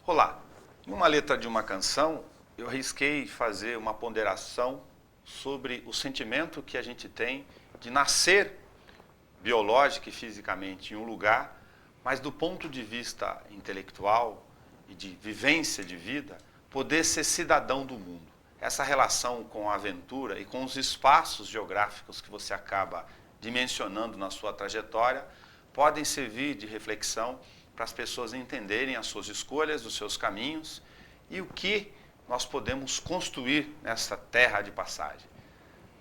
Olá, em uma letra de uma canção, eu risquei fazer uma ponderação sobre o sentimento que a gente tem de nascer biológica e fisicamente em um lugar, mas do ponto de vista intelectual e de vivência de vida, poder ser cidadão do mundo. Essa relação com a aventura e com os espaços geográficos que você acaba dimensionando na sua trajetória podem servir de reflexão para as pessoas entenderem as suas escolhas, os seus caminhos e o que nós podemos construir nessa terra de passagem.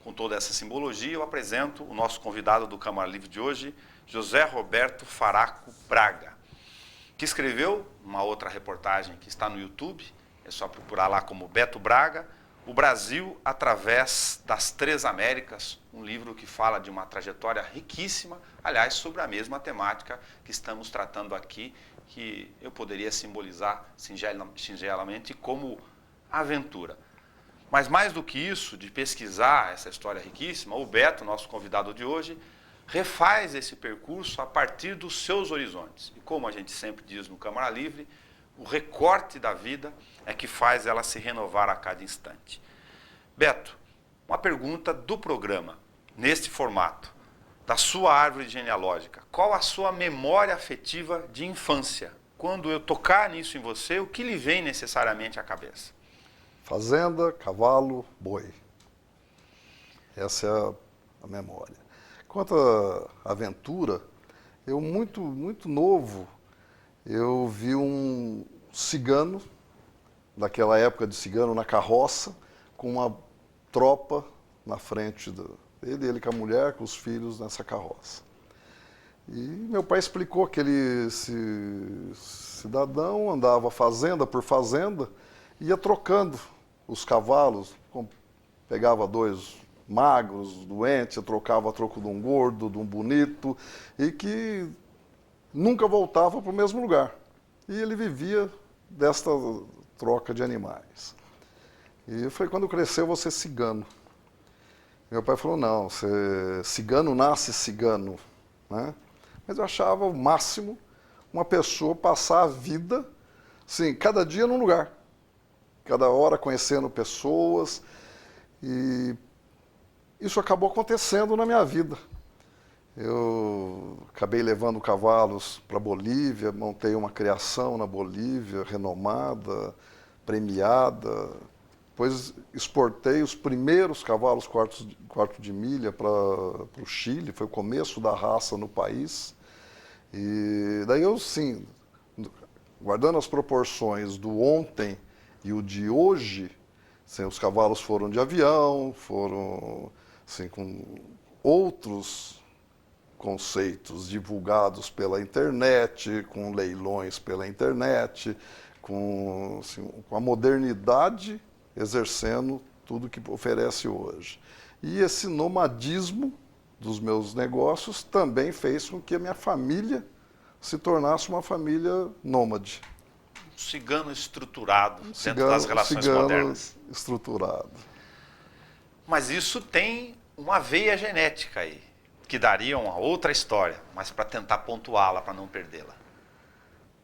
Com toda essa simbologia, eu apresento o nosso convidado do Câmara Livre de hoje, José Roberto Faraco Braga, que escreveu uma outra reportagem que está no YouTube, é só procurar lá como Beto Braga, O Brasil através das Três Américas, um livro que fala de uma trajetória riquíssima, aliás, sobre a mesma temática que estamos tratando aqui, que eu poderia simbolizar singelamente como aventura. Mas mais do que isso, de pesquisar essa história riquíssima, o Beto, nosso convidado de hoje, refaz esse percurso a partir dos seus horizontes. E como a gente sempre diz no Câmara Livre, o recorte da vida é que faz ela se renovar a cada instante. Beto, uma pergunta do programa, neste formato, da sua árvore genealógica. Qual a sua memória afetiva de infância? Quando eu tocar nisso em você, o que lhe vem necessariamente à cabeça? Fazenda, cavalo, boi. Essa é a memória. Quanto à aventura, eu muito novo, eu vi um cigano, daquela época de cigano, na carroça, com uma tropa na frente dele, ele com a mulher, com os filhos nessa carroça. E meu pai explicou que esse cidadão andava fazenda por fazenda, ia trocando os cavalos, pegava dois magros, doentes, trocava a troco de um gordo, de um bonito, e que nunca voltava para o mesmo lugar. E ele vivia desta troca de animais. E eu falei, quando cresceu, eu vou ser cigano. Meu pai falou, não, cigano nasce cigano, né? Mas eu achava o máximo uma pessoa passar a vida, assim, cada dia num lugar. Cada hora conhecendo pessoas, e isso acabou acontecendo na minha vida. Eu acabei levando cavalos para a Bolívia, montei uma criação na Bolívia, renomada, premiada. Depois exportei os primeiros cavalos quarto de milha para o Chile, foi o começo da raça no país. E daí eu, sim, guardando as proporções do ontem e o de hoje, assim, os cavalos foram de avião, foram assim, com outros conceitos divulgados pela internet, com leilões pela internet, com a modernidade exercendo tudo que oferece hoje. E esse nomadismo dos meus negócios também fez com que a minha família se tornasse uma família nômade. Cigano estruturado dentro das relações modernas. Estruturado. Mas isso tem uma veia genética aí, que daria uma outra história, mas para tentar pontuá-la, para não perdê-la.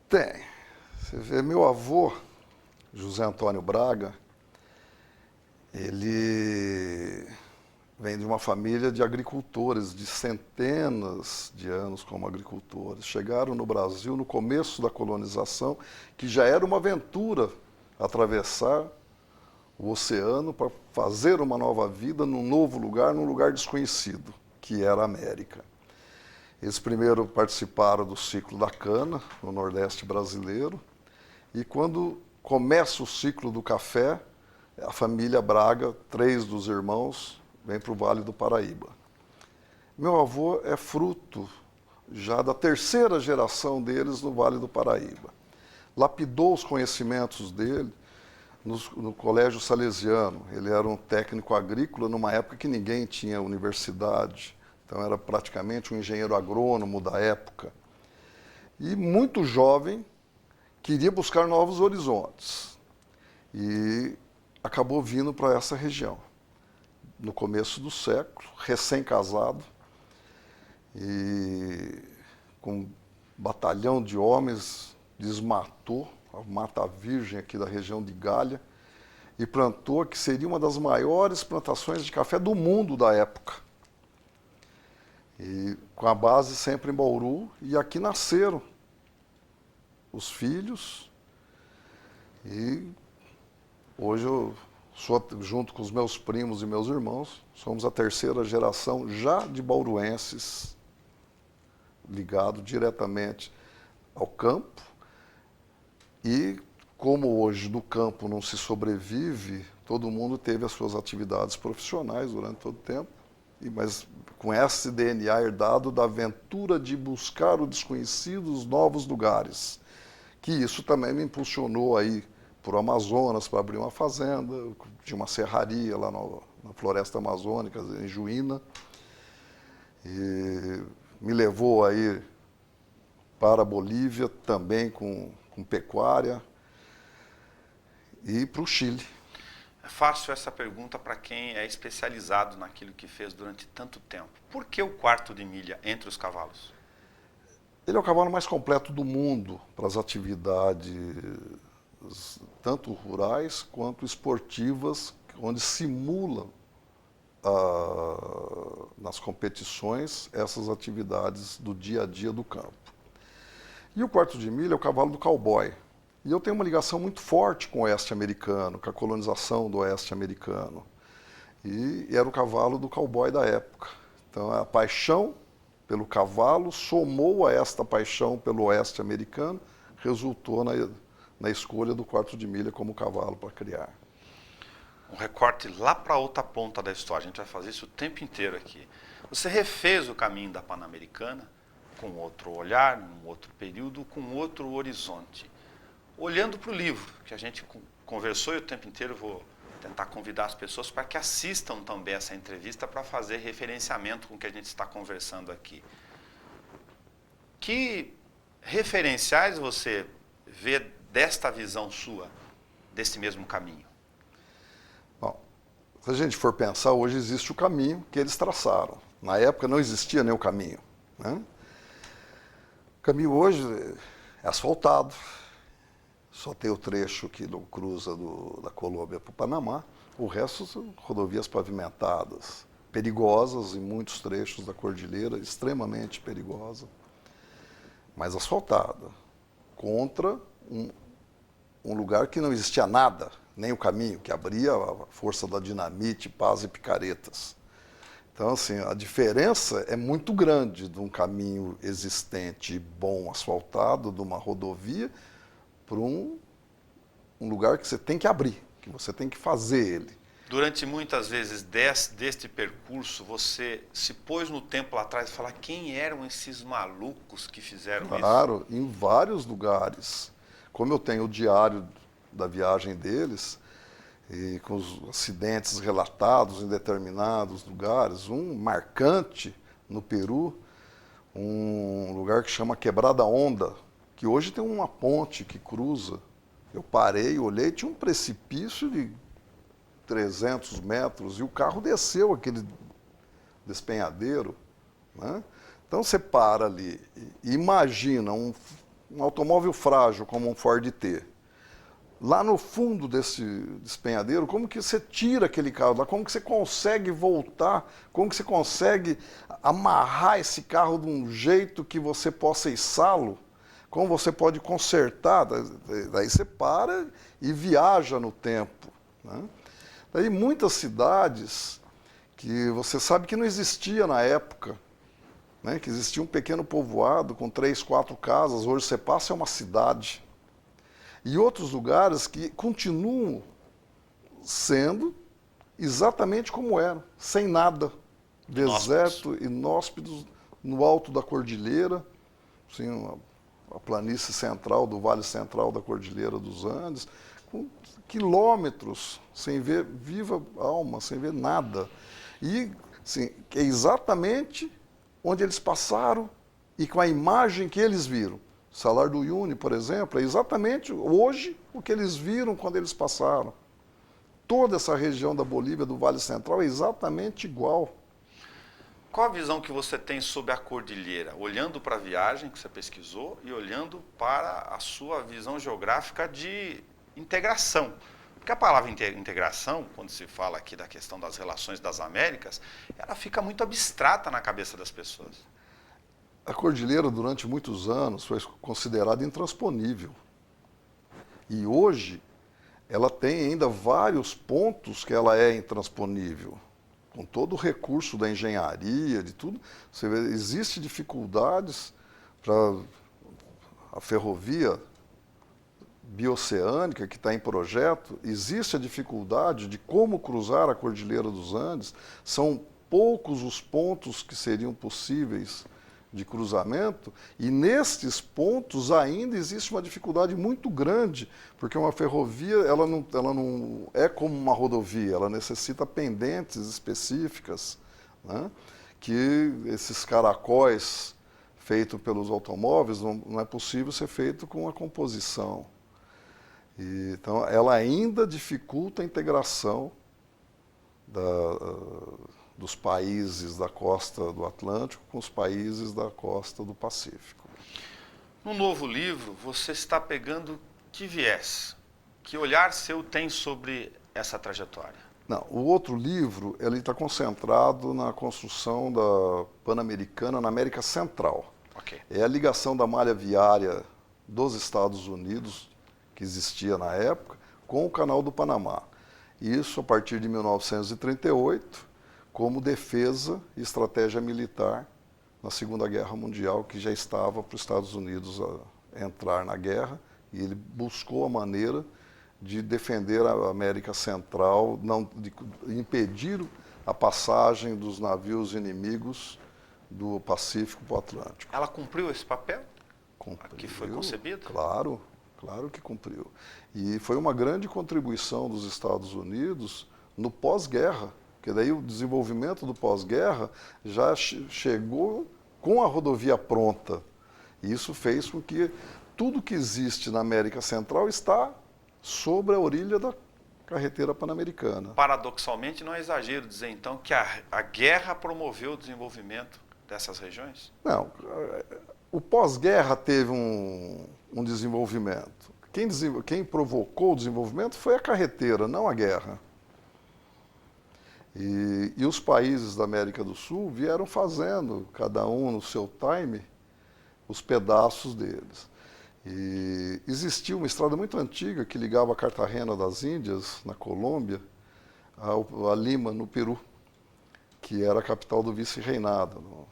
Tem. Você vê, meu avô, José Antônio Braga, ele vem de uma família de agricultores, de centenas de anos como agricultores. Chegaram no Brasil no começo da colonização, que já era uma aventura atravessar o oceano para fazer uma nova vida num novo lugar, num lugar desconhecido, que era a América. Eles primeiro participaram do ciclo da cana, no Nordeste brasileiro, e quando começa o ciclo do café, a família Braga, 3 dos irmãos, vem para o Vale do Paraíba. Meu avô é fruto já da terceira geração deles no Vale do Paraíba. Lapidou os conhecimentos dele no Colégio Salesiano. Ele era um técnico agrícola numa época que ninguém tinha universidade. Então era praticamente um engenheiro agrônomo da época. E muito jovem, queria buscar novos horizontes. E acabou vindo para essa região. No começo do século, recém-casado, e com um batalhão de homens, desmatou a Mata Virgem aqui da região de Galha, e plantou que seria uma das maiores plantações de café do mundo da época. E com a base sempre em Bauru, e aqui nasceram os filhos, e hoje eu sou, junto com os meus primos e meus irmãos, somos a terceira geração já de bauruenses ligado diretamente ao campo. E como hoje no campo não se sobrevive, todo mundo teve as suas atividades profissionais durante todo o tempo, mas com esse DNA herdado da aventura de buscar o desconhecido, os novos lugares. Que isso também me impulsionou aí para o Amazonas, para abrir uma fazenda, tinha uma serraria lá na floresta amazônica, em Juína, e me levou aí para a Bolívia, também com pecuária, e para o Chile. É fácil essa pergunta para quem é especializado naquilo que fez durante tanto tempo. Por que o quarto de milha entre os cavalos? Ele é o cavalo mais completo do mundo para as atividades tanto rurais quanto esportivas, onde simulam nas competições essas atividades do dia a dia do campo. E o quarto de milha é o cavalo do cowboy. E eu tenho uma ligação muito forte com o oeste americano, com a colonização do oeste americano. E era o cavalo do cowboy da época. Então a paixão pelo cavalo somou a esta paixão pelo oeste americano, resultou na escolha do quarto de milha como cavalo para criar. Um recorte lá para outra ponta da história, a gente vai fazer isso o tempo inteiro aqui. Você refez o caminho da Pan-Americana com outro olhar, num outro período, com outro horizonte. Olhando para o livro, que a gente conversou e o tempo inteiro vou tentar convidar as pessoas para que assistam também essa entrevista para fazer referenciamento com o que a gente está conversando aqui. Que referenciais você vê desta visão sua, desse mesmo caminho? Bom, se a gente for pensar, hoje existe o caminho que eles traçaram. Na época não existia nem o caminho, né? O caminho hoje é asfaltado, só tem o trecho que cruza da Colômbia para o Panamá, o resto são rodovias pavimentadas, perigosas em muitos trechos da cordilheira, extremamente perigosa, mas asfaltada, contra um lugar que não existia nada, nem o caminho, que abria a força da dinamite, pás e picaretas. Então, assim, a diferença é muito grande de um caminho existente, bom, asfaltado, de uma rodovia, para um lugar que você tem que abrir, que você tem que fazer ele. Durante muitas vezes deste percurso, você se pôs no tempo lá atrás e falou: quem eram esses malucos que fizeram isso? Claro, em vários lugares. Como eu tenho o diário da viagem deles, e com os acidentes relatados em determinados lugares, um marcante no Peru, um lugar que chama Quebrada Honda, que hoje tem uma ponte que cruza. Eu parei, olhei, tinha um precipício de 300 metros e o carro desceu aquele despenhadeiro, né? Então você para ali e imagina um automóvel frágil como um Ford T. Lá no fundo desse despenhadeiro, como que você tira aquele carro lá? Como que você consegue voltar? Como que você consegue amarrar esse carro de um jeito que você possa içá-lo? Como você pode consertar? Daí você para e viaja no tempo, né? Daí muitas cidades que você sabe que não existia na época, né? Que existia um pequeno povoado com 3, 4 casas, hoje você passa é uma cidade. E outros lugares que continuam sendo exatamente como eram, sem nada. Deserto, inóspitos, no alto da cordilheira, assim, a planície central do Vale Central da Cordilheira dos Andes, com quilômetros, sem ver viva alma, sem ver nada. E assim, é exatamente onde eles passaram e com a imagem que eles viram. Salar do Uyuni, por exemplo, é exatamente hoje o que eles viram quando eles passaram. Toda essa região da Bolívia, do Vale Central, é exatamente igual. Qual a visão que você tem sobre a cordilheira, olhando para a viagem que você pesquisou e olhando para a sua visão geográfica de integração? Porque a palavra integração, quando se fala aqui da questão das relações das Américas, ela fica muito abstrata na cabeça das pessoas. A cordilheira, durante muitos anos, foi considerada intransponível. E hoje, ela tem ainda vários pontos que ela é intransponível. Com todo o recurso da engenharia, de tudo, você vê, existe dificuldades para a ferrovia bioceânica que está em projeto, existe a dificuldade de como cruzar a Cordilheira dos Andes, são poucos os pontos que seriam possíveis de cruzamento, e nestes pontos ainda existe uma dificuldade muito grande, porque uma ferrovia ela não é como uma rodovia, ela necessita pendentes específicas, né? Que esses caracóis feitos pelos automóveis não é possível ser feito com a composição. Então, ela ainda dificulta a integração dos países da costa do Atlântico com os países da costa do Pacífico. No novo livro, você está pegando que viés, que olhar seu tem sobre essa trajetória? Não, o outro livro ele está concentrado na construção da Pan-Americana na América Central. Okay. É a ligação da malha viária dos Estados Unidos, que existia na época, com o Canal do Panamá. Isso a partir de 1938, como defesa e estratégia militar na Segunda Guerra Mundial, que já estava para os Estados Unidos a entrar na guerra, e ele buscou a maneira de defender a América Central, de impedir a passagem dos navios inimigos do Pacífico para o Atlântico. Ela cumpriu esse papel? Cumpriu, Que foi concebido? Claro que cumpriu. E foi uma grande contribuição dos Estados Unidos no pós-guerra, porque daí o desenvolvimento do pós-guerra já chegou com a rodovia pronta. E isso fez com que tudo que existe na América Central está sobre a orilha da carretera pan-americana. Paradoxalmente, não é exagero dizer então que a guerra promoveu o desenvolvimento dessas regiões? Não, o pós-guerra teve um desenvolvimento. Quem provocou o desenvolvimento foi a carreteira, não a guerra. E os países da América do Sul vieram fazendo, cada um no seu time, os pedaços deles. E existia uma estrada muito antiga que ligava a Cartagena das Índias, na Colômbia, a Lima, no Peru, que era a capital do vice-reinado. Uma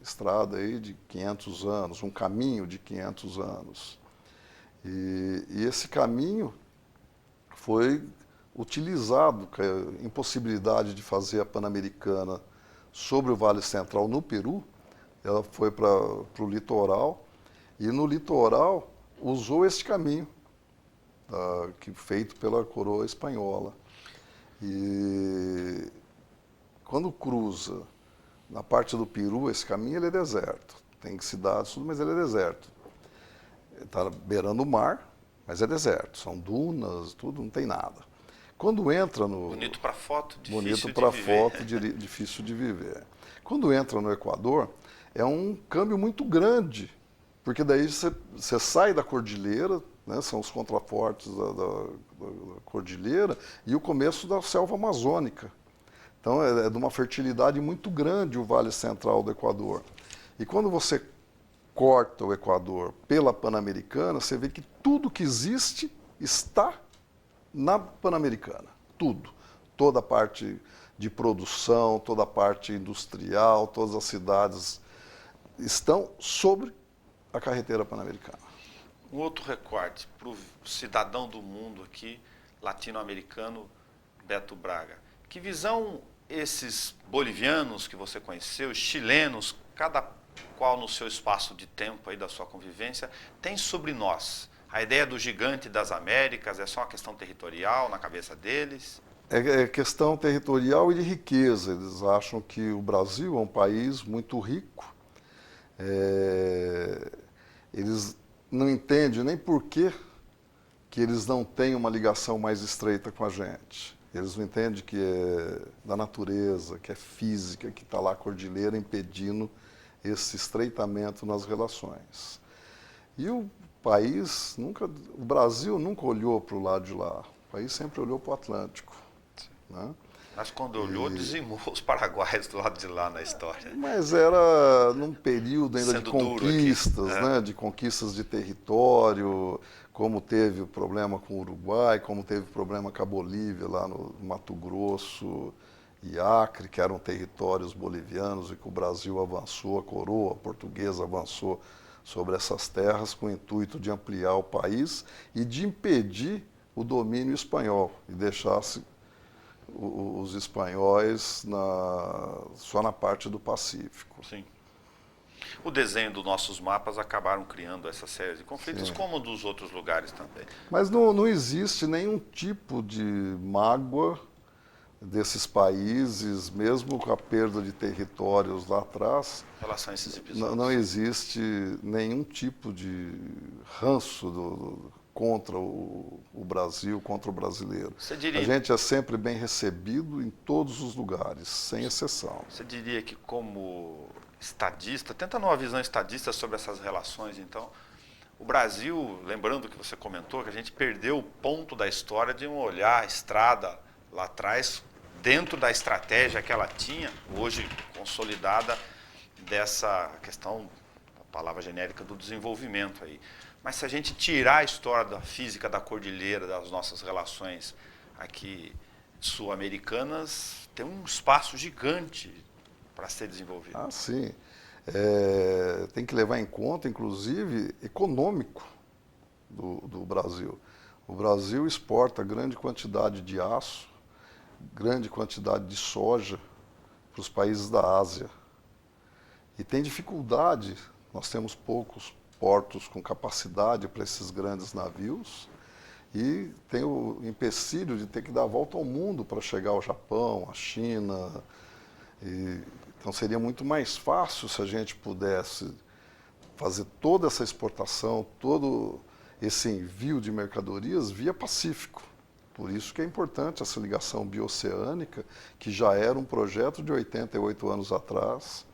estrada aí de 500 anos, um caminho de 500 anos. E esse caminho foi utilizado, com a impossibilidade de fazer a Pan-Americana sobre o Vale Central no Peru, ela foi para o litoral, e no litoral usou este caminho, feito pela coroa espanhola. E quando cruza na parte do Peru, esse caminho ele é deserto. Tem cidades, tudo, mas ele é deserto. Está beirando o mar, mas é deserto. São dunas, tudo, não tem nada. Quando entra no... Bonito para foto, difícil bonito para foto, difícil de viver. Quando entra no Equador, é um câmbio muito grande, porque daí você sai da cordilheira, né, são os contrafortes da cordilheira, e o começo da selva amazônica. Então é de uma fertilidade muito grande o Vale Central do Equador. E quando você corta o Equador pela Pan-Americana, você vê que tudo que existe está na Pan-Americana. Tudo. Toda a parte de produção, toda a parte industrial, todas as cidades estão sobre a carretera pan-americana. Um outro recorte para o cidadão do mundo aqui, latino-americano, Beto Braga. Que visão esses bolivianos que você conheceu, chilenos, cada qual no seu espaço de tempo aí da sua convivência, tem sobre nós? A ideia do gigante das Américas é só uma questão territorial na cabeça deles? É questão territorial e de riqueza. Eles acham que o Brasil é um país muito rico. Eles não entendem nem por que eles não têm uma ligação mais estreita com a gente. Eles não entendem que é da natureza, que é física, que está lá a cordilheira impedindo esse estreitamento nas relações. E o Brasil nunca olhou para o lado de lá. O país sempre olhou para o Atlântico, né? Mas quando olhou, dizimou os paraguaios do lado de lá na história. Mas era num período ainda de Sendo duro conquistas, aqui. né? De conquistas de território, como teve o problema com o Uruguai, como teve o problema com a Bolívia lá no Mato Grosso e Acre, que eram territórios bolivianos e que o Brasil avançou, a coroa portuguesa avançou sobre essas terras com o intuito de ampliar o país e de impedir o domínio espanhol e deixasse os espanhóis só na parte do Pacífico. Sim. O desenho dos nossos mapas acabaram criando essa série de conflitos, Sim. como dos outros lugares também. Mas não existe nenhum tipo de mágoa desses países, mesmo com a perda de territórios lá atrás. Em relação a esses episódios. Não existe nenhum tipo de ranço contra o Brasil, contra o brasileiro. Você diria, A gente é sempre bem recebido em todos os lugares, sem exceção. Você diria que como estadista, tentando uma visão estadista sobre essas relações, então, o Brasil, lembrando que você comentou, que a gente perdeu o ponto da história de olhar a estrada lá atrás, dentro da estratégia que ela tinha, hoje consolidada, dessa questão, a palavra genérica, do desenvolvimento aí. Mas se a gente tirar a história da física da cordilheira, das nossas relações aqui sul-americanas, tem um espaço gigante para ser desenvolvido. Ah, sim. Tem que levar em conta, inclusive, econômico do Brasil. O Brasil exporta grande quantidade de aço, grande quantidade de soja para os países da Ásia. E tem dificuldade, nós temos poucos portos com capacidade para esses grandes navios e tem o empecilho de ter que dar a volta ao mundo para chegar ao Japão, à China. Então seria muito mais fácil se a gente pudesse fazer toda essa exportação, todo esse envio de mercadorias via Pacífico. Por isso que é importante essa ligação bioceânica, que já era um projeto de 88 anos atrás,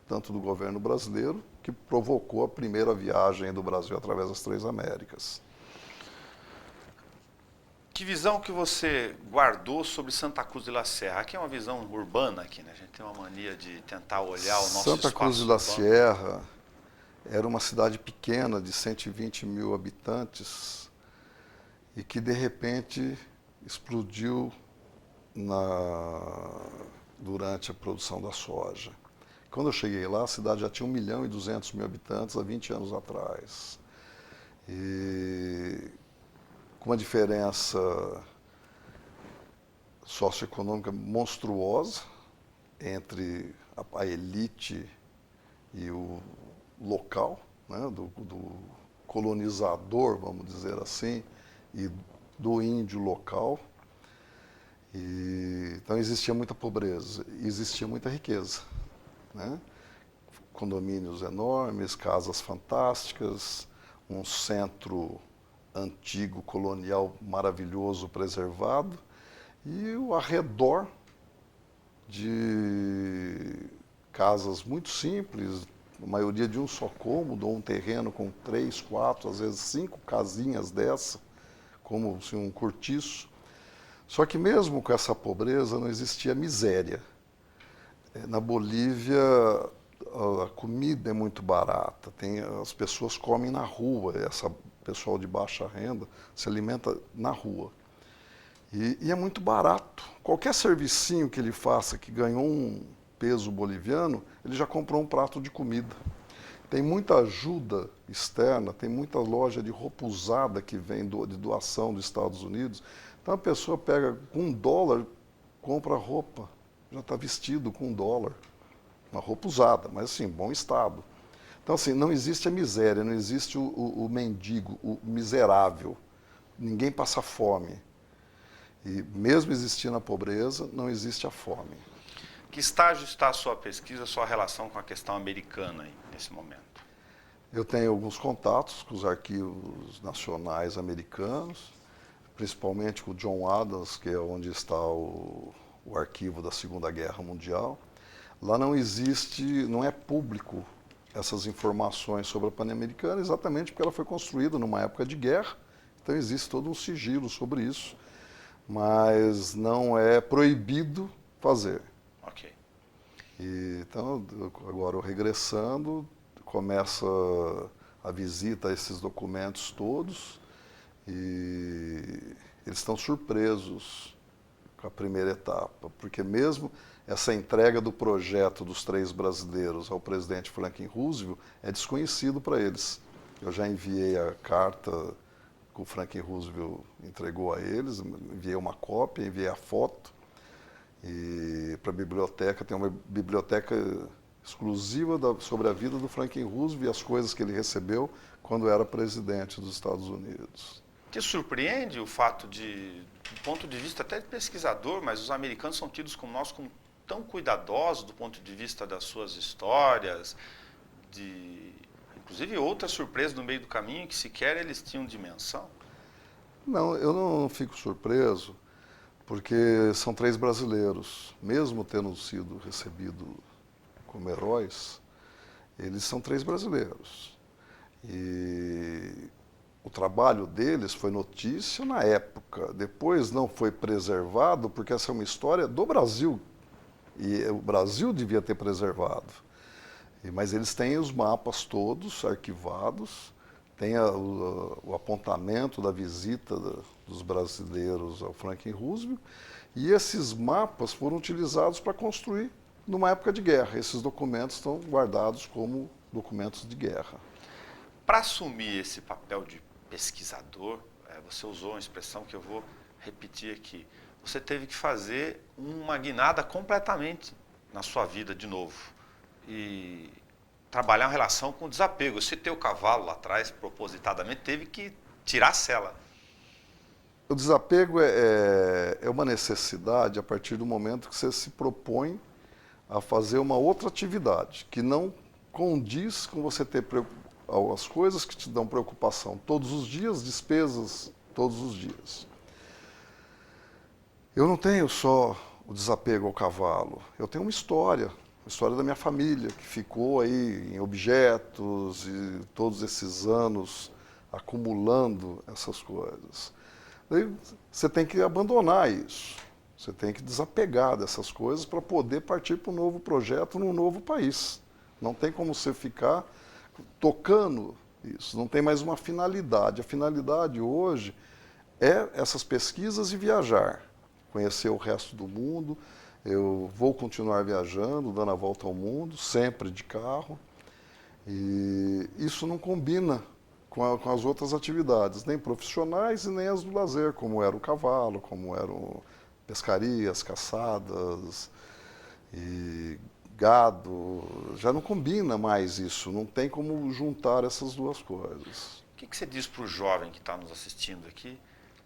tanto do governo brasileiro, que provocou a primeira viagem do Brasil através das Três Américas. Que visão que você guardou sobre Santa Cruz de la Sierra? Aqui é uma visão urbana, aqui, né? A gente tem uma mania de tentar olhar o nosso Santa espaço Cruz de la urbano. Sierra era uma cidade pequena, de 120 mil habitantes, e que, de repente, explodiu durante a produção da soja. Quando eu cheguei lá, a cidade já tinha 1.200.000 habitantes há 20 anos atrás. E com uma diferença socioeconômica monstruosa entre a elite e o local, né, do colonizador, vamos dizer assim, e do índio local. Então existia muita pobreza, existia muita riqueza, né? Condomínios enormes, casas fantásticas, um centro antigo colonial maravilhoso preservado e o arredor de casas muito simples, a maioria de um só cômodo, ou um terreno com 3, 4, às vezes 5 casinhas dessa, como assim, um cortiço. Só que mesmo com essa pobreza não existia miséria. Na Bolívia a comida é muito barata, as pessoas comem na rua, essa pessoal de baixa renda se alimenta na rua. E é muito barato. Qualquer servicinho que ele faça que ganhou um peso boliviano, ele já comprou um prato de comida. Tem muita ajuda externa, tem muita loja de roupa usada que vem de doação dos Estados Unidos. Então a pessoa pega com $1, compra roupa, já está vestido com $1. Uma roupa usada, mas assim, bom estado. Então assim, não existe a miséria, não existe o mendigo, o miserável. Ninguém passa fome. E mesmo existindo a pobreza, não existe a fome. Que estágio está a sua pesquisa, a sua relação com a questão americana aí, nesse momento? Eu tenho alguns contatos com os arquivos nacionais americanos, principalmente com o John Adams, que é onde está o arquivo da Segunda Guerra Mundial. Lá não existe, não é público essas informações sobre a Pan-Americana, exatamente porque ela foi construída numa época de guerra, então existe todo um sigilo sobre isso, mas não é proibido fazer. Ok. Então, agora, regressando, começa a visita a esses documentos todos e eles estão surpresos com a primeira etapa, porque mesmo essa entrega do projeto dos 3 brasileiros ao presidente Franklin Roosevelt é desconhecido para eles. Eu já enviei a carta que o Franklin Roosevelt entregou a eles, enviei uma cópia, enviei a foto, e para a biblioteca, tem uma biblioteca exclusiva sobre a vida do Franklin Roosevelt e as coisas que ele recebeu quando era presidente dos Estados Unidos. Te surpreende o fato de, do ponto de vista até de pesquisador, mas os americanos são tidos como nós como tão cuidadosos do ponto de vista das suas histórias, inclusive outras surpresas no meio do caminho que sequer eles tinham dimensão? Não, eu não fico surpreso, porque são 3 brasileiros, mesmo tendo sido recebidos como heróis, eles são 3 brasileiros. E o trabalho deles foi notícia na época, depois não foi preservado, porque essa é uma história do Brasil, e o Brasil devia ter preservado. Mas eles têm os mapas todos arquivados, tem o apontamento da visita dos brasileiros ao Franklin Roosevelt, e esses mapas foram utilizados para construir numa época de guerra. Esses documentos estão guardados como documentos de guerra. Para assumir esse papel de pesquisador, você usou uma expressão que eu vou repetir aqui. Você teve que fazer uma guinada completamente na sua vida de novo. E trabalhar uma relação com o desapego. Eu citei o cavalo lá atrás, propositadamente, teve que tirar a sela. O desapego é uma necessidade a partir do momento que você se propõe a fazer uma outra atividade, que não condiz com você ter as coisas que te dão preocupação todos os dias, despesas todos os dias. Eu não tenho só o desapego ao cavalo, eu tenho uma história da minha família, que ficou aí em objetos e todos esses anos acumulando essas coisas. Daí você tem que abandonar isso, você tem que desapegar dessas coisas para poder partir para um novo projeto num novo país. Não tem como você ficar tocando isso, não tem mais uma finalidade. A finalidade hoje é essas pesquisas e viajar, conhecer o resto do mundo. Eu vou continuar viajando, dando a volta ao mundo, sempre de carro. E isso não combina com as outras atividades, nem profissionais e nem as do lazer, como era o cavalo, como eram pescarias, caçadas e gado. Já não combina mais isso, não tem como juntar essas duas coisas. O que você diz para o jovem que está nos assistindo aqui,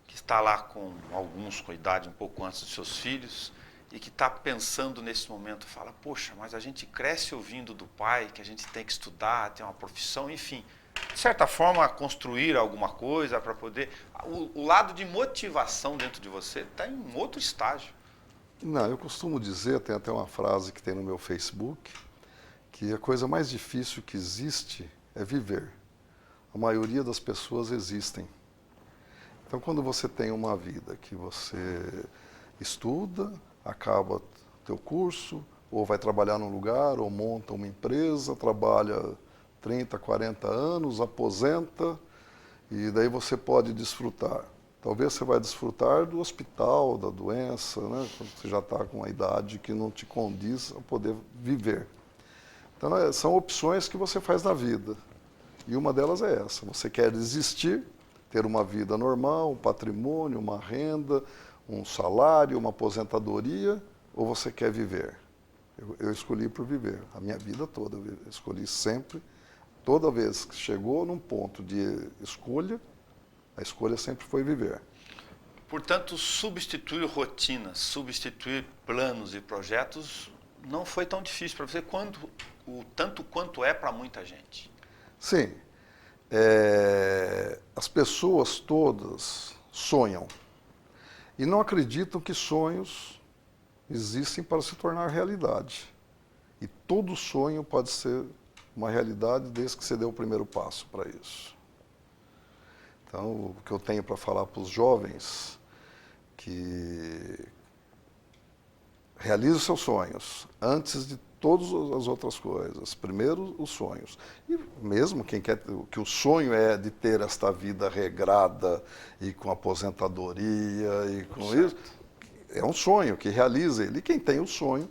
que está lá com alguns com idade um pouco antes dos seus filhos, e que está pensando nesse momento, fala, poxa, mas a gente cresce ouvindo do pai que a gente tem que estudar, ter uma profissão, enfim, de certa forma, construir alguma coisa para poder... O lado de motivação dentro de você está em outro estágio. Não, eu costumo dizer, tem até uma frase que tem no meu Facebook, que a coisa mais difícil que existe é viver. A maioria das pessoas existem. Então, quando você tem uma vida que você estuda, acaba teu curso, ou vai trabalhar num lugar, ou monta uma empresa, trabalha 30, 40 anos, aposenta, e daí você pode desfrutar. Talvez você vai desfrutar do hospital, da doença, né? Quando você já está com uma idade que não te condiz a poder viver. Então, são opções que você faz na vida. E uma delas é essa. Você quer desistir, ter uma vida normal, um patrimônio, uma renda, um salário, uma aposentadoria, ou você quer viver? Eu escolhi por viver, a minha vida toda. Eu escolhi sempre, toda vez que chegou num ponto de escolha, a escolha sempre foi viver. Portanto, substituir rotinas, substituir planos e projetos não foi tão difícil para você tanto quanto é para muita gente. Sim. As pessoas todas sonham e não acreditam que sonhos existem para se tornar realidade. E todo sonho pode ser uma realidade desde que você dê o primeiro passo para isso. Então, o que eu tenho para falar para os jovens, que realize os seus sonhos antes de todas as outras coisas. Primeiro, os sonhos. E mesmo quem quer que o sonho é de ter esta vida regrada e com aposentadoria e com isso, é um sonho que realiza ele. E quem tem o sonho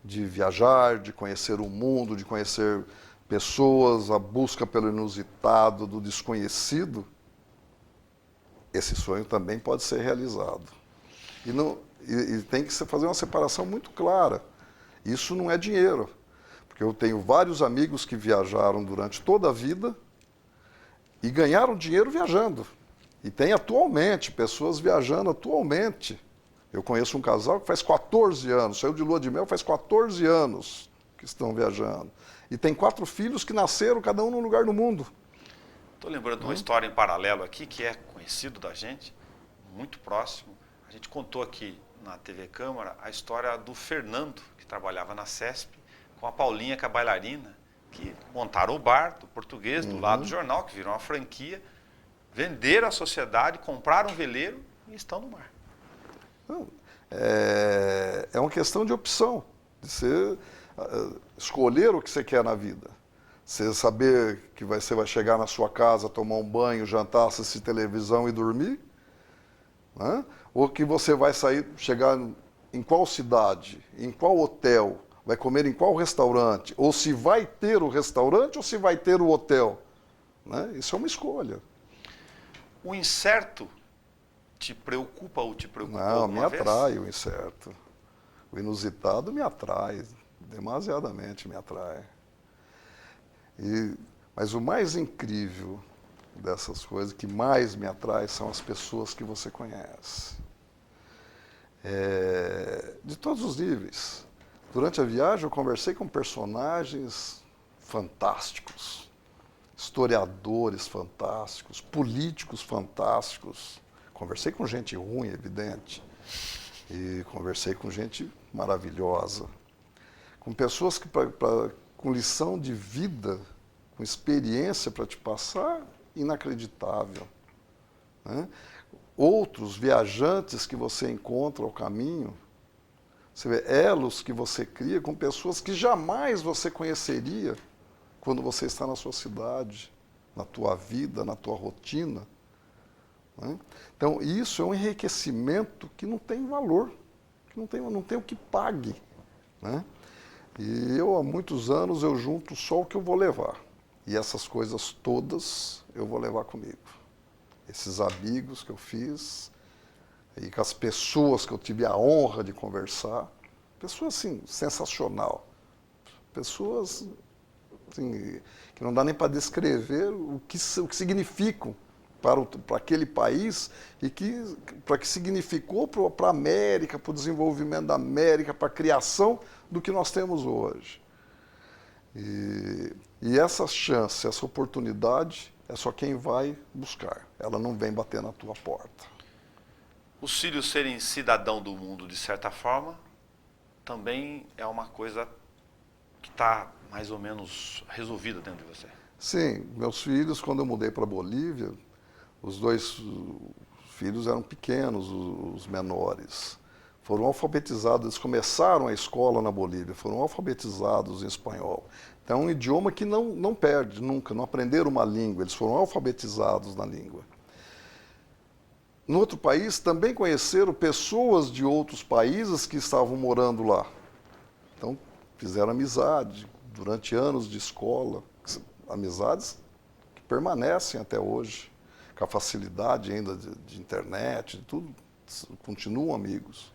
de viajar, de conhecer o mundo, de conhecer pessoas, a busca pelo inusitado, do desconhecido, esse sonho também pode ser realizado. E tem que fazer uma separação muito clara. Isso não é dinheiro, porque eu tenho vários amigos que viajaram durante toda a vida e ganharam dinheiro viajando. E tem atualmente pessoas viajando atualmente. Eu conheço um casal que faz 14 anos, saiu de lua de mel faz 14 anos que estão viajando. E tem 4 filhos que nasceram, cada um num lugar do mundo. Estou lembrando de uma história em paralelo aqui, que é conhecido da gente, muito próximo. A gente contou aqui na TV Câmara a história do Fernando, que trabalhava na CESP, com a Paulinha, que é a bailarina, que montaram o bar do Português, do lado do jornal, que virou uma franquia, venderam a sociedade, compraram um veleiro e estão no mar. É uma questão de opção, de você escolher o que você quer na vida. Você saber que você vai chegar na sua casa, tomar um banho, jantar, assistir televisão e dormir, né? Ou que você vai sair, chegar em qual cidade, em qual hotel, vai comer em qual restaurante, ou se vai ter o restaurante ou se vai ter o hotel, né? Isso é uma escolha. O incerto te preocupa ou te preocupa Não, alguma vez? me atrai o incerto. O inusitado me atrai, demasiadamente me atrai. Mas o mais incrível dessas coisas, que mais me atrai, são as pessoas que você conhece. De todos os níveis. Durante a viagem eu conversei com personagens fantásticos, historiadores fantásticos, políticos fantásticos. Conversei com gente ruim, evidente, e conversei com gente maravilhosa, com pessoas que com lição de vida, com experiência para te passar, inacreditável, né? Outros viajantes que você encontra ao caminho, você vê elos que você cria com pessoas que jamais você conheceria quando você está na sua cidade, na tua vida, na tua rotina, né? Então, isso é um enriquecimento que não tem valor, que não tem o que pague, né? E eu, há muitos anos, eu junto só o que eu vou levar. E essas coisas todas eu vou levar comigo. Esses amigos que eu fiz, e com as pessoas que eu tive a honra de conversar, pessoas, assim, sensacional. Pessoas, assim, que não dá nem para descrever o que significam para aquele país e para que significou para a América, para o desenvolvimento da América, para a criação do que nós temos hoje. E essa chance, essa oportunidade, é só quem vai buscar. Ela não vem bater na tua porta. Os filhos serem cidadão do mundo, de certa forma, também é uma coisa que está mais ou menos resolvida dentro de você. Sim, meus filhos, quando eu mudei para a Bolívia, os 2 filhos eram pequenos, os menores. Foram alfabetizados, eles começaram a escola na Bolívia, foram alfabetizados em espanhol. Então é um idioma que não perde nunca, não aprenderam uma língua, eles foram alfabetizados na língua. No outro país, também conheceram pessoas de outros países que estavam morando lá. Então, fizeram amizade durante anos de escola, amizades que permanecem até hoje, com a facilidade ainda de internet, de tudo, continuam amigos.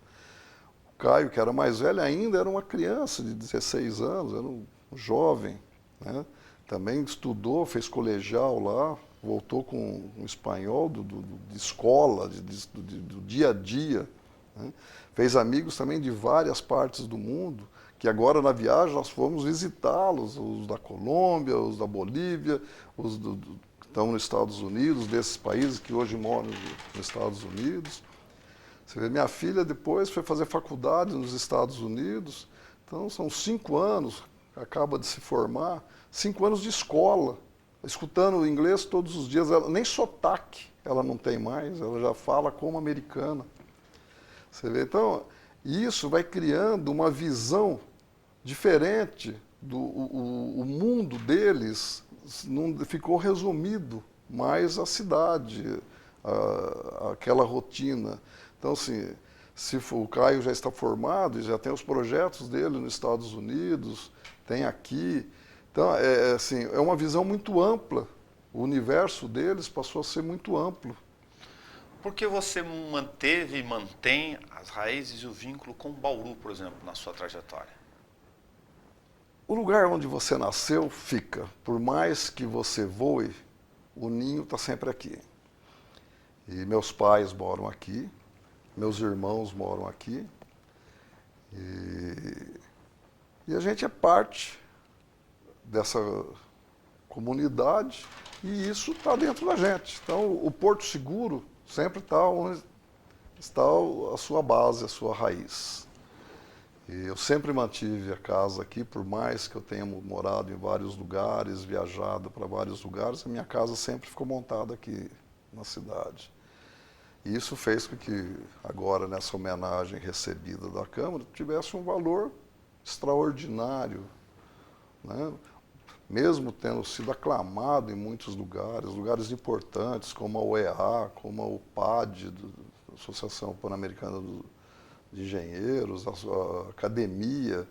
O Caio, que era mais velho ainda, era uma criança de 16 anos, era um jovem, né? Também estudou, fez colegial lá, voltou com um espanhol de escola, do dia a dia, né? Fez amigos também de várias partes do mundo, que agora na viagem nós fomos visitá-los, os da Colômbia, os da Bolívia, estão nos Estados Unidos, desses países que hoje moram nos Estados Unidos. Você vê, minha filha depois foi fazer faculdade nos Estados Unidos, então são 5 anos, acaba de se formar, 5 anos de escola, escutando inglês todos os dias, ela, nem sotaque ela não tem mais, ela já fala como americana. Você vê, então, isso vai criando uma visão diferente, o mundo deles não ficou resumido mais à cidade, aquela rotina. Então, assim, se o Caio já está formado, já tem os projetos dele nos Estados Unidos, tem aqui. Então, assim, é uma visão muito ampla. O universo deles passou a ser muito amplo. Por que você manteve e mantém as raízes e o vínculo com Bauru, por exemplo, na sua trajetória? O lugar onde você nasceu fica. Por mais que você voe, o ninho está sempre aqui. E meus pais moram aqui, meus irmãos moram aqui. E a gente é parte dessa comunidade e isso está dentro da gente. Então, o Porto Seguro sempre está onde está a sua base, a sua raiz. E eu sempre mantive a casa aqui, por mais que eu tenha morado em vários lugares, viajado para vários lugares, a minha casa sempre ficou montada aqui na cidade. E isso fez com que, agora, nessa homenagem recebida da Câmara, tivesse um valor extraordinário, né? Mesmo tendo sido aclamado em muitos lugares, lugares importantes, como a UEA, como a UPAD, a Associação Pan-Americana de Engenheiros, a Academia,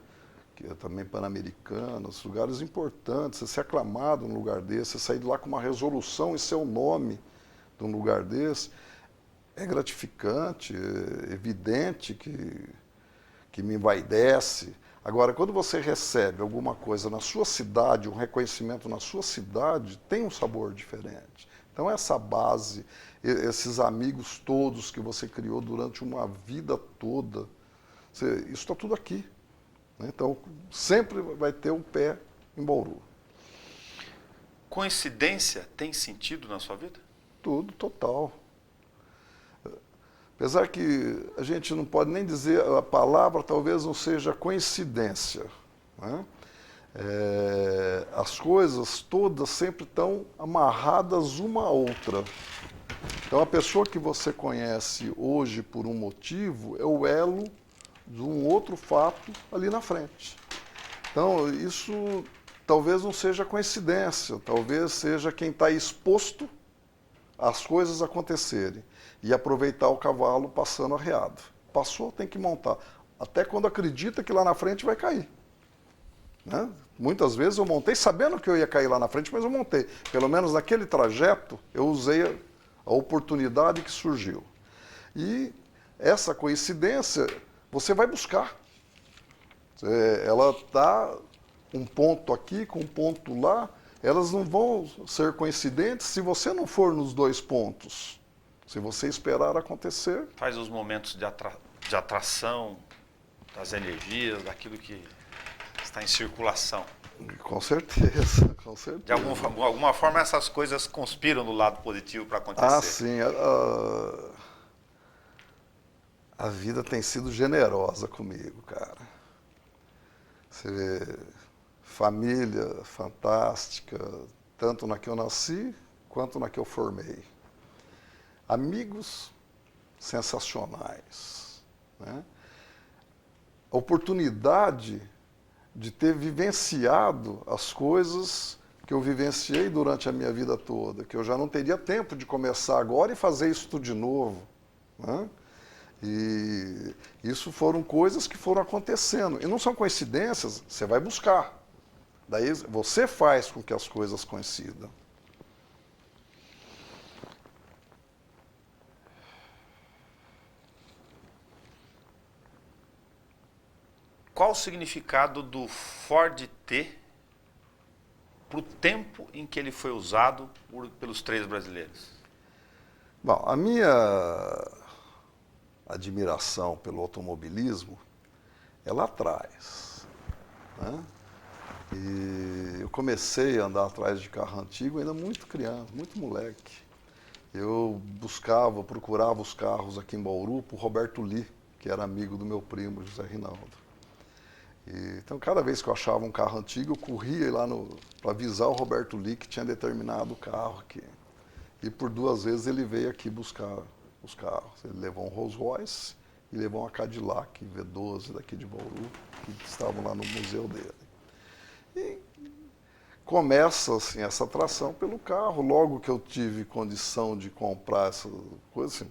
que é também pan-americana, lugares importantes. Você ser aclamado num lugar desse, você sair de lá com uma resolução em seu nome de um lugar desse, é gratificante, é evidente que me envaidece. Agora, quando você recebe alguma coisa na sua cidade, um reconhecimento na sua cidade, tem um sabor diferente. Então, essa base, esses amigos todos que você criou durante uma vida toda, isso está tudo aqui, né? Então, sempre vai ter um pé em Bauru. Coincidência tem sentido na sua vida? Tudo, total. Apesar que a gente não pode nem dizer, a palavra talvez não seja coincidência, né? As coisas todas sempre estão amarradas uma à outra. Então, a pessoa que você conhece hoje por um motivo é o elo de um outro fato ali na frente. Então, isso talvez não seja coincidência, talvez seja quem está exposto às coisas acontecerem e aproveitar o cavalo passando arreado. Passou, tem que montar. Até quando acredita que lá na frente vai cair, né? Muitas vezes eu montei sabendo que eu ia cair lá na frente, mas eu montei. Pelo menos naquele trajeto, eu usei a oportunidade que surgiu. E essa coincidência, você vai buscar. Ela está um ponto aqui com um ponto lá, elas não vão ser coincidentes se você não for nos dois pontos. Se você esperar acontecer... Faz os momentos de atração das energias, daquilo que está em circulação. Com certeza, com certeza. De alguma forma, essas coisas conspiram do lado positivo para acontecer. Ah, sim. A vida tem sido generosa comigo, cara. Você vê, família fantástica, tanto na que eu nasci, quanto na que eu formei. Amigos sensacionais, né? A oportunidade de ter vivenciado as coisas que eu vivenciei durante a minha vida toda, que eu já não teria tempo de começar agora e fazer isso tudo de novo, né? E isso foram coisas que foram acontecendo. E não são coincidências, você vai buscar. Daí você faz com que as coisas coincidam. Qual o significado do Ford T para o tempo em que ele foi usado pelos 3 brasileiros? Bom, a minha admiração pelo automobilismo é lá atrás, né? E eu comecei a andar atrás de carro antigo ainda muito criança, muito moleque. Eu procurava os carros aqui em Bauru para o Roberto Lee, que era amigo do meu primo, José Rinaldo. Então, cada vez que eu achava um carro antigo, eu corria lá para avisar o Roberto Lee que tinha determinado carro aqui. E por 2 vezes ele veio aqui buscar os carros. Ele levou um Rolls Royce e levou uma Cadillac V12 daqui de Bauru, que estavam lá no museu dele. E começa assim, essa atração pelo carro. Logo que eu tive condição de comprar essa coisa assim,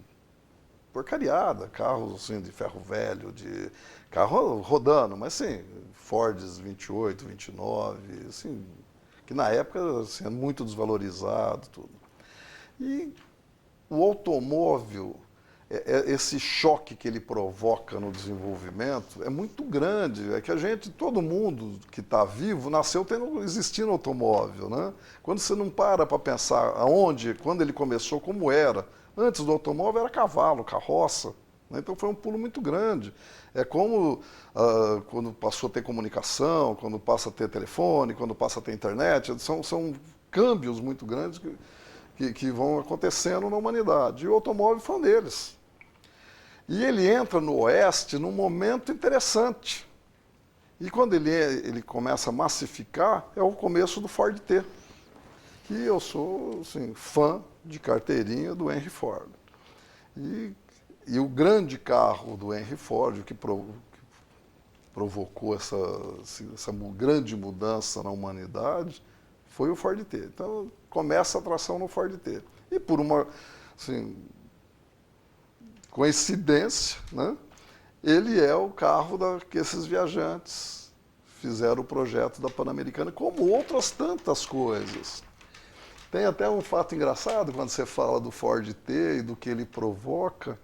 porcariada, carros assim, de ferro velho, de carro rodando, mas assim, Fords 28, 29, assim, que na época assim, é muito desvalorizado, tudo. E o automóvel, esse choque que ele provoca no desenvolvimento é muito grande. É que todo mundo que está vivo, nasceu existindo automóvel, né? Quando você não para pensar quando ele começou, como era. Antes do automóvel era cavalo, carroça, né? Então foi um pulo muito grande. É como quando passou a ter comunicação, quando passa a ter telefone, quando passa a ter internet, são câmbios muito grandes que vão acontecendo na humanidade. E o automóvel foi um deles. E ele entra no Oeste num momento interessante. E quando ele começa a massificar, é o começo do Ford T. E eu sou assim, fã de carteirinha do Henry Ford. E o grande carro do Henry Ford, que provocou essa grande mudança na humanidade, foi o Ford T. Então, começa a atração no Ford T. E por uma coincidência, né, ele é o carro que esses viajantes fizeram o projeto da Pan-Americana, como outras tantas coisas. Tem até um fato engraçado quando você fala do Ford T e do que ele provoca,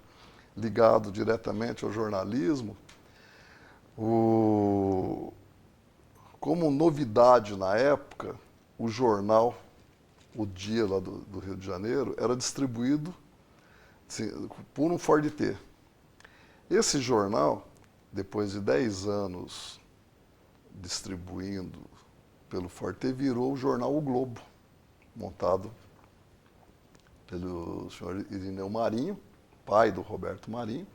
ligado diretamente ao jornalismo. Como novidade na época, o jornal, o Dia lá do Rio de Janeiro, era distribuído assim, por um Ford T. Esse jornal, depois de 10 anos distribuindo pelo Ford T, virou o jornal O Globo, montado pelo senhor Irineu Marinho, pai do Roberto Marinho,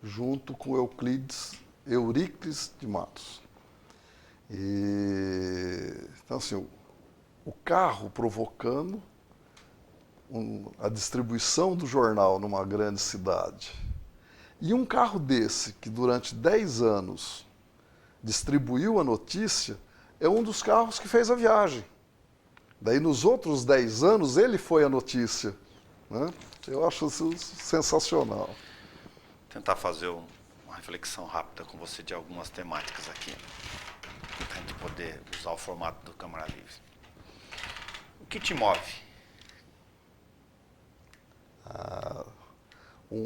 junto com Euríclides de Matos. Então, assim, o carro provocando a distribuição do jornal numa grande cidade. E um carro desse, que durante 10 anos distribuiu a notícia, é um dos carros que fez a viagem. Daí, nos outros 10 anos, ele foi a notícia, né? Eu acho isso sensacional. Tentar fazer uma reflexão rápida com você de algumas temáticas aqui, para a gente poder usar o formato do Câmara Livre. O que te move?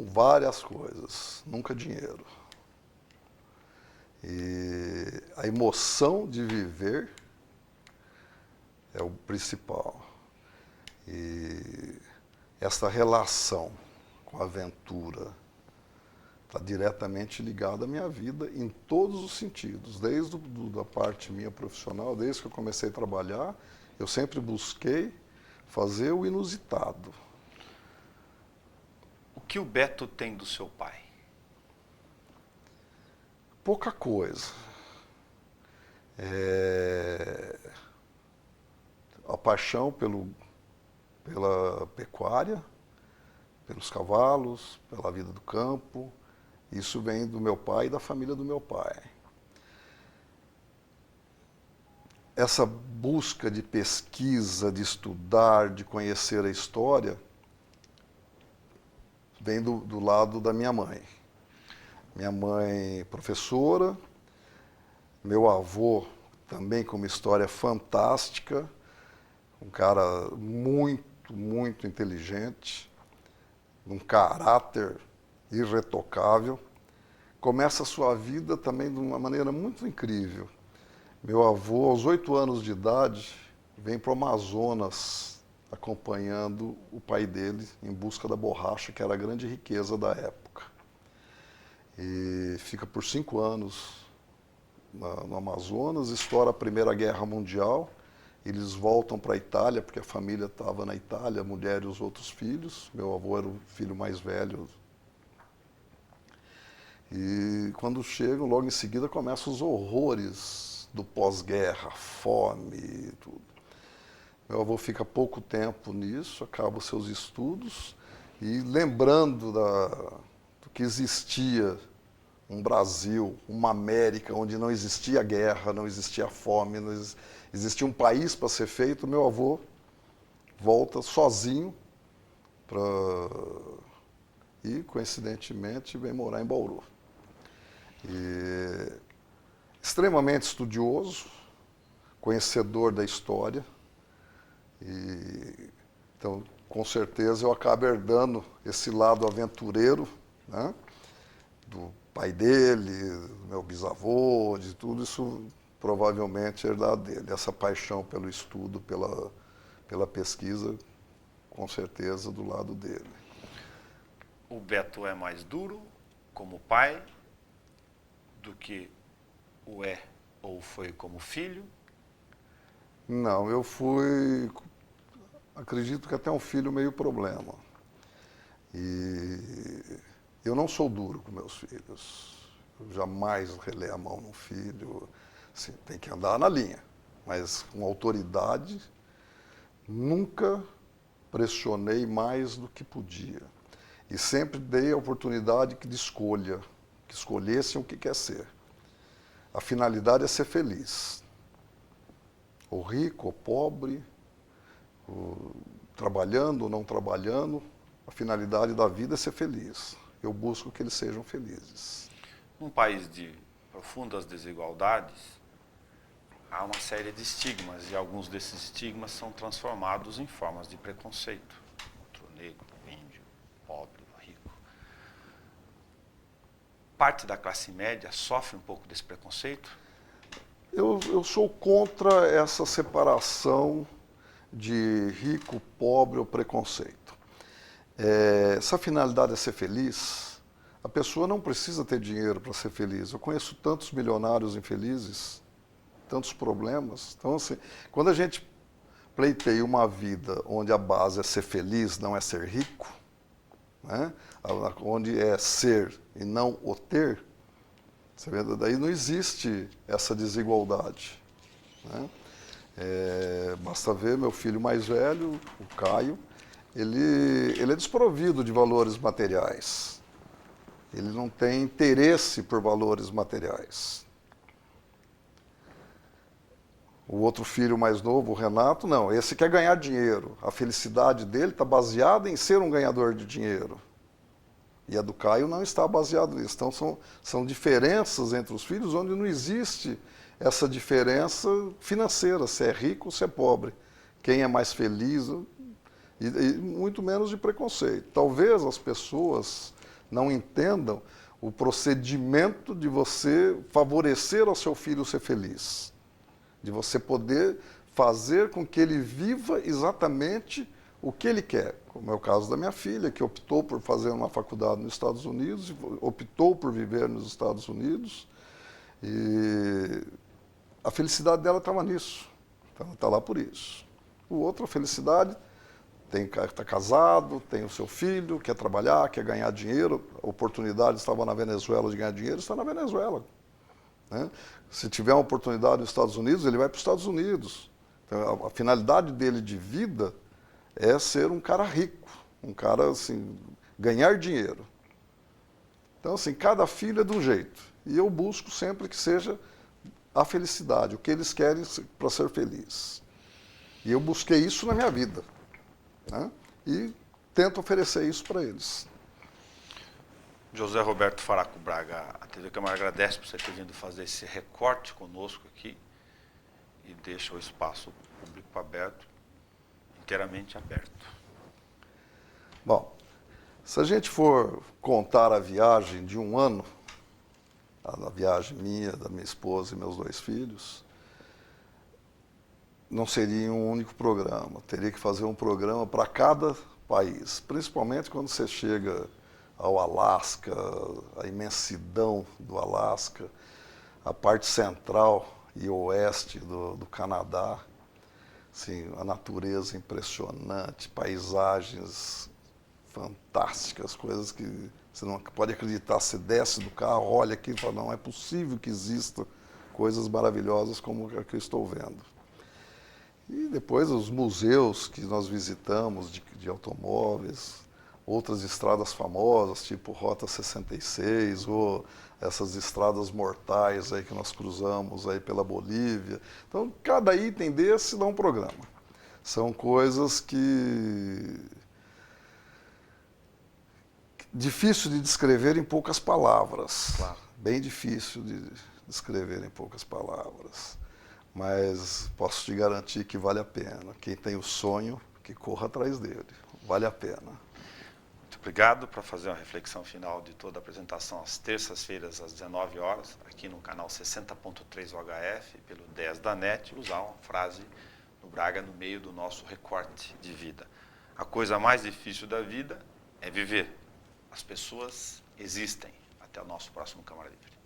Várias coisas, nunca dinheiro. E a emoção de viver é o principal. E essa relação com a aventura está diretamente ligada à minha vida em todos os sentidos. Desde a parte minha profissional, desde que eu comecei a trabalhar, eu sempre busquei fazer o inusitado. O que o Beto tem do seu pai? Pouca coisa. A paixão pela pecuária, pelos cavalos, pela vida do campo. Isso vem do meu pai e da família do meu pai. Essa busca de pesquisa, de estudar, de conhecer a história, vem do lado da minha mãe. Minha mãe professora, meu avô também com uma história fantástica, um cara muito, muito inteligente, um caráter irretocável. Começa a sua vida também de uma maneira muito incrível. Meu avô, aos 8 anos de idade, vem para o Amazonas acompanhando o pai dele em busca da borracha, que era a grande riqueza da época. E fica por 5 anos no Amazonas, estoura a Primeira Guerra Mundial, eles voltam para a Itália, porque a família estava na Itália, a mulher e os outros filhos. Meu avô era o filho mais velho. E quando chegam, logo em seguida começam os horrores do pós-guerra, fome e tudo. Meu avô fica pouco tempo nisso, acaba os seus estudos e lembrando do que existia um Brasil, uma América onde não existia guerra, não existia fome, não existia um país para ser feito, meu avô volta sozinho e, coincidentemente, vem morar em Bauru. E, extremamente estudioso, conhecedor da história, então, com certeza, eu acabo herdando esse lado aventureiro, né, do pai dele, do meu bisavô, de tudo isso provavelmente herdado dele. Essa paixão pelo estudo, pela pesquisa, com certeza do lado dele. O Beto é mais duro como pai do que o é ou foi como filho? Não, acredito que até um filho meio problema. E eu não sou duro com meus filhos. Eu jamais relei a mão num filho. Assim, tem que andar na linha. Mas com autoridade, nunca pressionei mais do que podia. E sempre dei a oportunidade de escolha, que escolhessem o que quer ser. A finalidade é ser feliz. Ou rico, ou pobre, trabalhando ou não trabalhando, a finalidade da vida é ser feliz. Eu busco que eles sejam felizes. Num país de profundas desigualdades, há uma série de estigmas, e alguns desses estigmas são transformados em formas de preconceito. Outro negro, índio, pobre, rico. Parte da classe média sofre um pouco desse preconceito? Eu sou contra essa separação de rico, pobre ou preconceito. Se a finalidade é ser feliz, a pessoa não precisa ter dinheiro para ser feliz. Eu conheço tantos milionários infelizes, tantos problemas. Então, assim, quando a gente pleiteia uma vida onde a base é ser feliz, não é ser rico, né? Onde é ser e não o ter, você vê, daí não existe essa desigualdade, né? Basta ver meu filho mais velho, o Caio, ele é desprovido de valores materiais. Ele não tem interesse por valores materiais. O outro filho mais novo, o Renato, não. Esse quer ganhar dinheiro. A felicidade dele está baseada em ser um ganhador de dinheiro. E a do Caio não está baseada nisso. Então, são diferenças entre os filhos onde não existe essa diferença financeira, se é rico ou se é pobre. Quem é mais feliz, e muito menos de preconceito. Talvez as pessoas não entendam o procedimento de você favorecer ao seu filho ser feliz. De você poder fazer com que ele viva exatamente o que ele quer. Como é o caso da minha filha, que optou por fazer uma faculdade nos Estados Unidos, optou por viver nos Estados Unidos, e a felicidade dela estava nisso. Então, ela está lá por isso. O outro, a felicidade, está casado, tem o seu filho, quer trabalhar, quer ganhar dinheiro, a oportunidade estava na Venezuela de ganhar dinheiro, está na Venezuela, né? Se tiver uma oportunidade nos Estados Unidos, ele vai para os Estados Unidos. Então, a finalidade dele de vida é ser um cara rico, um cara, assim, ganhar dinheiro. Então, assim, cada filho é de um jeito. E eu busco sempre que seja a felicidade, o que eles querem para ser feliz. E eu busquei isso na minha vida, né? E tento oferecer isso para eles. José Roberto Faraco Braga, a TV Câmara agradece por você ter vindo fazer esse recorte conosco aqui e deixa o espaço público aberto, inteiramente aberto. Bom, se a gente for contar a viagem de um ano, a viagem minha, da minha esposa e meus 2 filhos, não seria um único programa. Teria que fazer um programa para cada país, principalmente quando você chega ao Alasca, a imensidão do Alasca, a parte central e oeste do Canadá. Assim, a natureza impressionante, paisagens fantásticas, coisas que você não pode acreditar. Você desce do carro, olha aqui e fala, não é possível que exista coisas maravilhosas como a que eu estou vendo. E depois os museus que nós visitamos de automóveis, outras estradas famosas, tipo Rota 66, ou essas estradas mortais aí que nós cruzamos aí pela Bolívia. Então, cada item desse dá um programa. São coisas que difícil de descrever em poucas palavras. Claro. Bem difícil de descrever em poucas palavras. Mas posso te garantir que vale a pena. Quem tem o sonho, que corra atrás dele. Vale a pena. Muito obrigado. Para fazer uma reflexão final de toda a apresentação, às terças-feiras, às 19 horas, aqui no canal 60.3 UHF, pelo 10 da NET, usar uma frase do Braga no meio do nosso recorte de vida. A coisa mais difícil da vida é viver. As pessoas existem. Até o nosso próximo Câmara Livre.